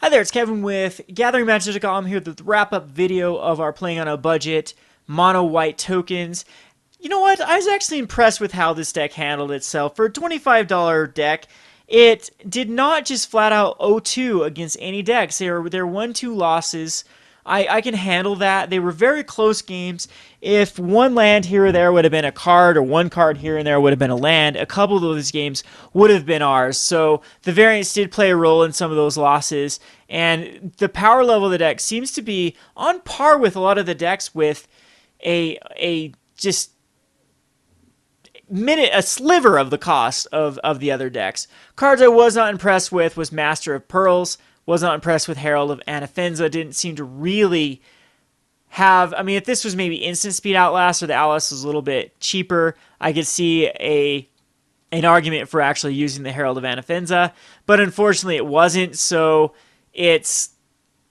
Hi there, it's Kevin with GatheringMagic.com here with the wrap-up video of our Playing on a Budget mono white tokens. You know what? I was actually impressed with how this deck handled itself. For a $25 deck, it did not just flat out 0-2 against any decks. There were 1-2 losses. I can handle that. They were very close games. If one land here or there would have been a card, or one card here and there would have been a land, a couple of those games would have been ours. So the variance did play a role in some of those losses. And the power level of the deck seems to be on par with a lot of the decks with a just a sliver of the cost of the other decks. Cards I was not impressed with was Master of Pearls. Was not impressed with Herald of Anafenza. Didn't seem to really have... I mean, if this was maybe Instant Speed Outlast or the Outlast was a little bit cheaper, I could see an argument for actually using the Herald of Anafenza. But unfortunately, it wasn't, so it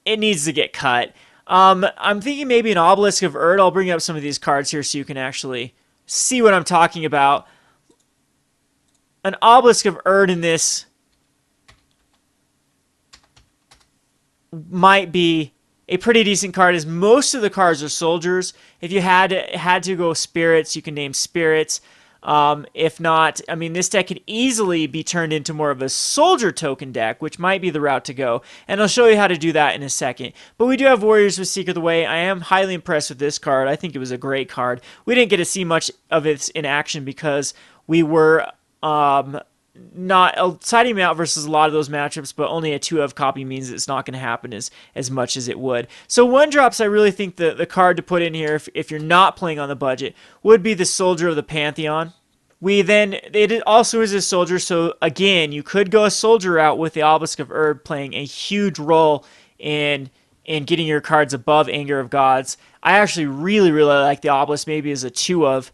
needs to get cut. I'm thinking maybe an Obelisk of Erd. I'll bring up some of these cards here so you can actually see what I'm talking about. An Obelisk of Erd in this might be a pretty decent card, as most of the cards are soldiers. If you had to go spirits, you can name spirits. If not, I mean, this deck could easily be turned into more of a soldier token deck, which might be the route to go. And I'll show you how to do that in a second. But we do have Warriors with Seek of the Way. I am highly impressed with this card. I think it was a great card. We didn't get to see much of it in action because we were not siding him out versus a lot of those matchups, but only a 2-of copy means it's not going to happen as much as it would. So 1-drops, I really think the card to put in here, if you're not playing on the budget, would be the Soldier of the Pantheon. It also is a soldier, so again, you could go a soldier route with the Obelisk of Erd playing a huge role in getting your cards above Anger of Gods. I actually really like the Obelisk, maybe as a 2-of.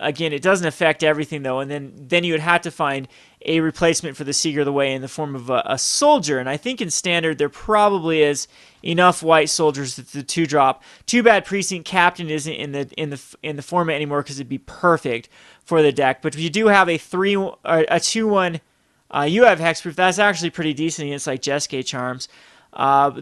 Again, it doesn't affect everything, though, and then you would have to find a replacement for the Seeker of the Way in the form of a soldier, and I think in Standard there probably is enough white soldiers that the 2-drop. Too bad Precinct Captain isn't in the format anymore, because it'd be perfect for the deck. But if you do have a 2-1, you have Hexproof. That's actually pretty decent against like Jeskai Charms.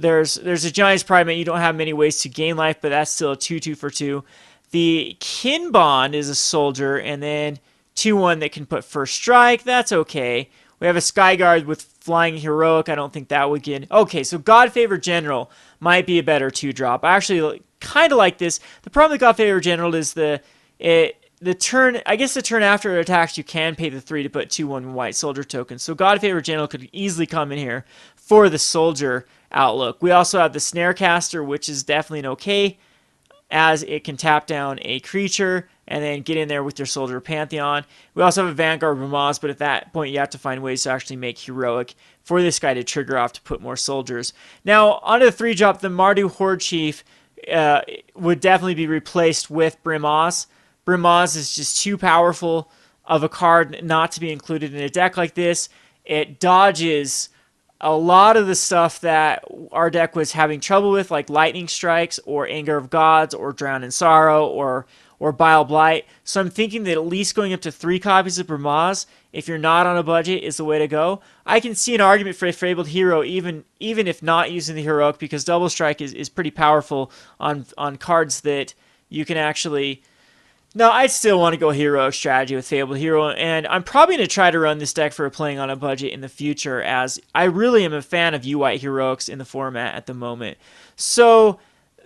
There's a Giant's Pride, you don't have many ways to gain life, but that's still a 2/2 for 2. The Kin Bond is a soldier, and then 2/1 that can put First Strike. That's okay. We have a Skyguard with Flying Heroic. I don't think that would get... Okay, so Godfavor General might be a better 2-drop. I actually kind of like this. The problem with Godfavor General is the turn... I guess the turn after it attacks, you can pay the 3 to put 2/1 white soldier tokens. So Godfavor General could easily come in here for the soldier outlook. We also have the Snarecaster, which is definitely an okay, as it can tap down a creature and then get in there with your Soldier Pantheon. We also have a Vanguard Ramaz, but at that point you have to find ways to actually make Heroic for this guy to trigger off to put more soldiers. Now, onto the 3-drop, the Mardu Hordechief would definitely be replaced with Brimaz. Brimaz is just too powerful of a card not to be included in a deck like this. It dodges a lot of the stuff that our deck was having trouble with, like Lightning Strikes, or Anger of Gods, or Drown in Sorrow, or Bile Blight. So I'm thinking that at least going up to 3 copies of Brimaz, if you're not on a budget, is the way to go. I can see an argument for a Fabled Hero, even if not using the Heroic, because Double Strike is pretty powerful on cards that you can actually... No, I'd still want to go Heroic strategy with Fabled Hero, and I'm probably going to try to run this deck for playing on a budget in the future, as I really am a fan of U-White Heroics in the format at the moment. So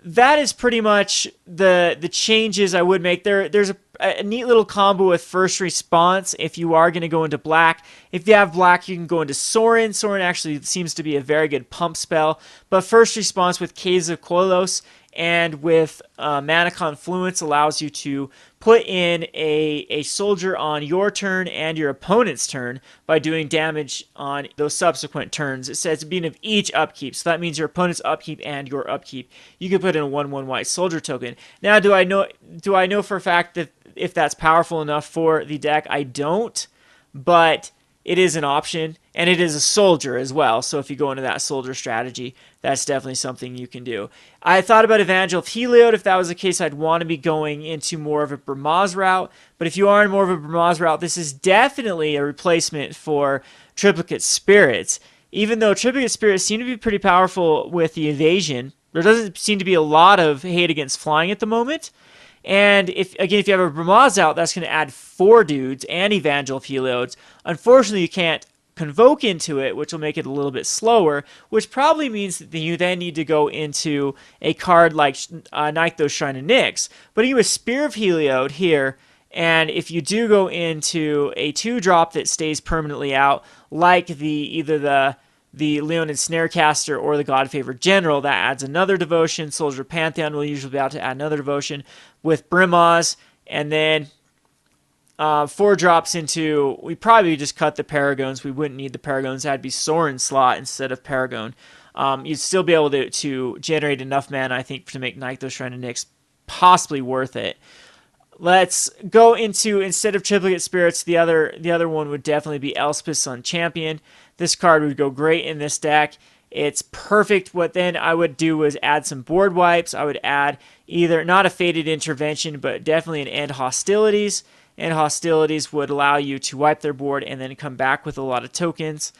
that is pretty much the changes I would make. There's a neat little combo with First Response if you are going to go into black. If you have black, you can go into Sorin. Sorin actually seems to be a very good pump spell, but First Response with Caves of Koilos and with Mana Confluence allows you to put in a soldier on your turn and your opponent's turn by doing damage on those subsequent turns. It says being of each upkeep, so that means your opponent's upkeep and your upkeep. You can put in a 1/1 white soldier token. Now, do I know for a fact that if that's powerful enough for the deck? I don't, but it is an option, and it is a soldier as well. So if you go into that soldier strategy, that's definitely something you can do. I thought about Evangel of Heliod. If that was the case, I'd want to be going into more of a Brimaz route. But if you are in more of a Brimaz route, this is definitely a replacement for Triplicate Spirits. even though Triplicate Spirits seem to be pretty powerful with the evasion, there doesn't seem to be a lot of hate against flying at the moment. And if you have a Bramaz out, that's going to add 4 dudes and Evangel of Heliods. Unfortunately, you can't Convoke into it, which will make it a little bit slower, which probably means that you then need to go into a card like Nykthos Shrine of Nyx. But you have Spear of Heliod here, and if you do go into a 2-drop that stays permanently out, like either the Leonid Snarecaster or the God-Favored General, that adds another devotion. Soldier Pantheon will usually be able to add another devotion with Brimaz, and then 4 drops into, we probably just cut the Paragons. We wouldn't need the Paragons. That'd be Sorin slot instead of Paragon. You'd still be able to generate enough mana, I think, to make Nykthos Shrine of Nyx possibly worth it. Let's go into, instead of Triplicate Spirits, the other one would definitely be Elspeth's Sun Champion. This card would go great in this deck. It's perfect. What then I would do is add some board wipes. I would add either, not a Fated Intervention, but definitely an End Hostilities. And Hostilities would allow you to wipe their board and then come back with a lot of tokens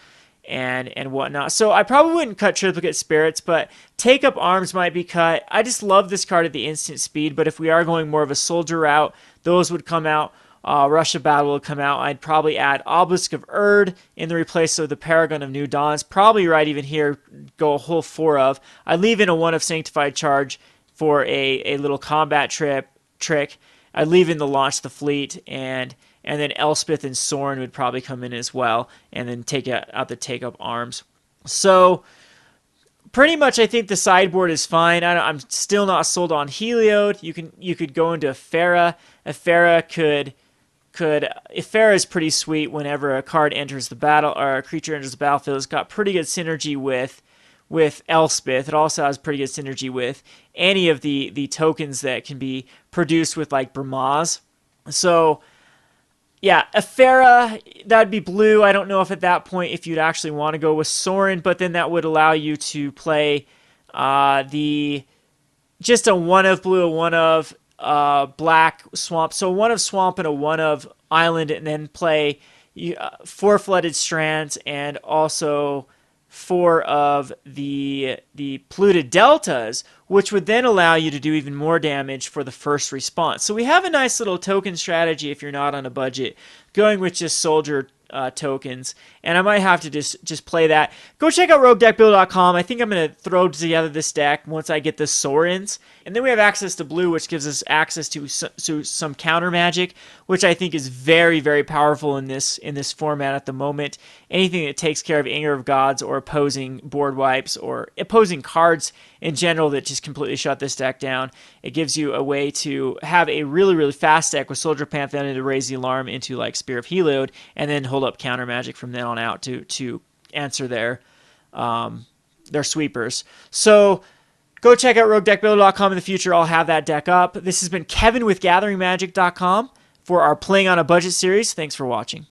and whatnot. So I probably wouldn't cut Triplicate Spirits, but Take Up Arms might be cut. I just love this card at the instant speed, but if we are going more of a soldier route, those would come out. Rush of Battle would come out. I'd probably add Obelisk of Erd in the replace of the Paragon of New Dawns. Probably right even here, go a whole 4 of. I'd leave in a 1 of Sanctified Charge for a little combat trick. I'd leave in the Launch the Fleet, and then Elspeth and Sorin would probably come in as well, and then take out the Take Up Arms. So pretty much I think the sideboard is fine. I'm still not sold on Heliod. You could go into Ephera. Ephera is pretty sweet whenever a card enters the battle, or a creature enters the battlefield. It's got pretty good synergy with Elspeth. It also has pretty good synergy with any of the tokens that can be produced with like Bramaz. So yeah, Ephera, that'd be blue. I don't know if at that point if you'd actually want to go with Sorin, but then that would allow you to play just a 1 of blue, a 1 of black swamp. So 1 of swamp and a 1 of island, and then play 4 flooded strands and also 4 of the polluted deltas, which would then allow you to do even more damage for the first response. So we have a nice little token strategy if you're not on a budget, going with just soldier tokens, and I might have to just play that. Go check out roguedeckbuilder.com. I think I'm going to throw together this deck once I get the Sorins, and then we have access to blue, which gives us access to some counter magic, which I think is very, very powerful in this format at the moment. Anything that takes care of Anger of Gods or opposing board wipes or opposing cards in general that just completely shut this deck down. It gives you a way to have a really, really fast deck with Soldier Pantheon to raise the alarm into like Spear of Heliod, and then hold up counter magic from then on out to answer their sweepers. So go check out roguedeckbuilder.com in the future. I'll have that deck up. This has been Kevin with GatheringMagic.com for our Playing on a Budget series. Thanks for watching.